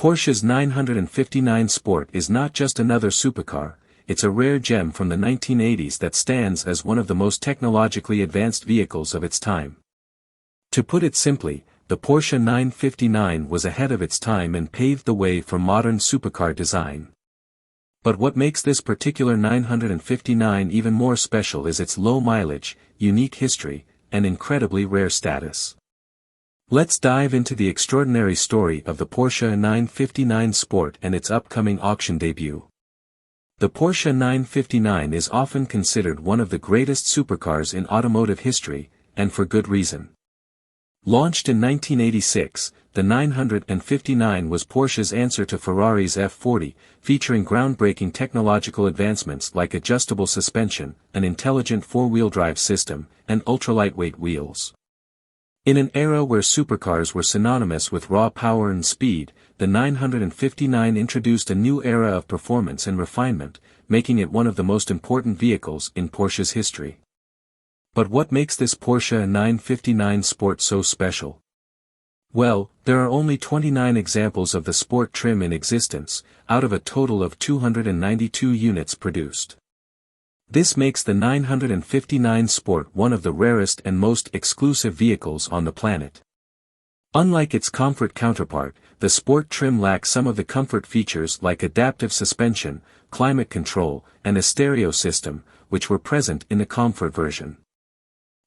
Porsche's 959 Sport is not just another supercar, it's a rare gem from the 1980s that stands as one of the most technologically advanced vehicles of its time. To put it simply, the Porsche 959 was ahead of its time and paved the way for modern supercar design. But what makes this particular 959 even more special is its low mileage, unique history, and incredibly rare status. Let's dive into the extraordinary story of the Porsche 959 Sport and its upcoming auction debut. The Porsche 959 is often considered one of the greatest supercars in automotive history, and for good reason. Launched in 1986, the 959 was Porsche's answer to Ferrari's F40, featuring groundbreaking technological advancements like adjustable suspension, an intelligent four-wheel drive system, and ultra-lightweight wheels. In an era where supercars were synonymous with raw power and speed, the 959 introduced a new era of performance and refinement, making it one of the most important vehicles in Porsche's history. But what makes this Porsche 959 Sport so special? Well, there are only 29 examples of the Sport trim in existence, out of a total of 292 units produced. This makes the 959 Sport one of the rarest and most exclusive vehicles on the planet. Unlike its comfort counterpart, the Sport trim lacks some of the comfort features like adaptive suspension, climate control, and a stereo system, which were present in the comfort version.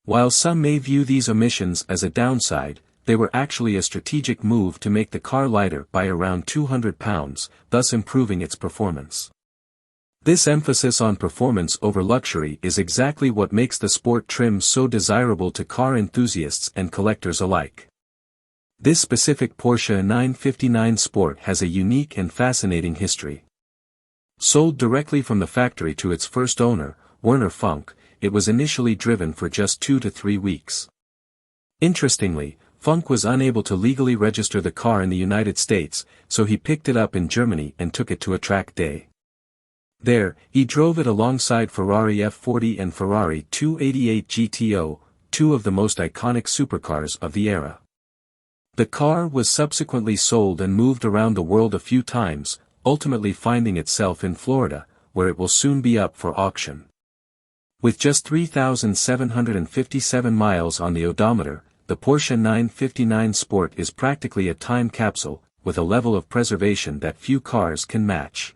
While some may view these omissions as a downside, they were actually a strategic move to make the car lighter by around 200 pounds, thus improving its performance. This emphasis on performance over luxury is exactly what makes the Sport trim so desirable to car enthusiasts and collectors alike. This specific Porsche 959 Sport has a unique and fascinating history. Sold directly from the factory to its first owner, Werner Funk, it was initially driven for just 2 to 3 weeks. Interestingly, Funk was unable to legally register the car in the United States, so he picked it up in Germany and took it to a track day. There, he drove it alongside Ferrari F40 and Ferrari 288 GTO, two of the most iconic supercars of the era. The car was subsequently sold and moved around the world a few times, ultimately finding itself in Florida, where it will soon be up for auction. With just 3,757 miles on the odometer, the Porsche 959 Sport is practically a time capsule, with a level of preservation that few cars can match.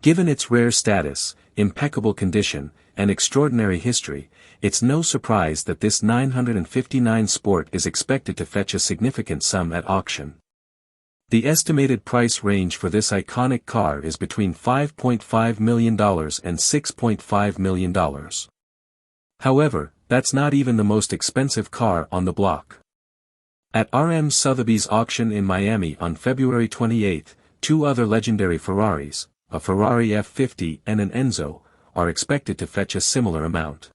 Given its rare status, impeccable condition, and extraordinary history, it's no surprise that this 959 Sport is expected to fetch a significant sum at auction. The estimated price range for this iconic car is between $5.5 million and $6.5 million. However, that's not even the most expensive car on the block. At RM Sotheby's auction in Miami on February 28, two other legendary Ferraris, a Ferrari F40 and an Enzo, are expected to fetch a similar amount.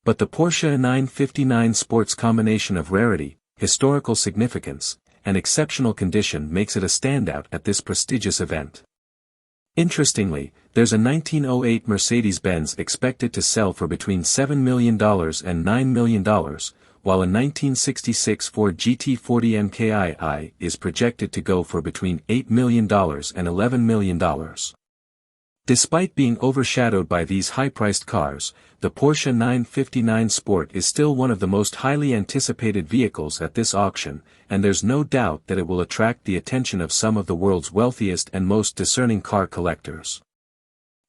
But the Porsche 959 Sport's combination of rarity, historical significance, and exceptional condition makes it a standout at this prestigious event. Interestingly, there's a 1908 Mercedes-Benz expected to sell for between $7 million and $9 million, while a 1966 Ford GT40 MKII is projected to go for between $8 million and $11 million. Despite being overshadowed by these high-priced cars, the Porsche 959 Sport is still one of the most highly anticipated vehicles at this auction, and there's no doubt that it will attract the attention of some of the world's wealthiest and most discerning car collectors.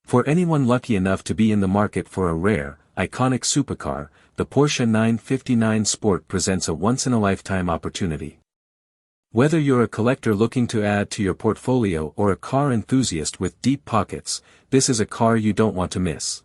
For anyone lucky enough to be in the market for a rare, iconic supercar, the Porsche 959 Sport presents a once-in-a-lifetime opportunity. Whether you're a collector looking to add to your portfolio or a car enthusiast with deep pockets, this is a car you don't want to miss.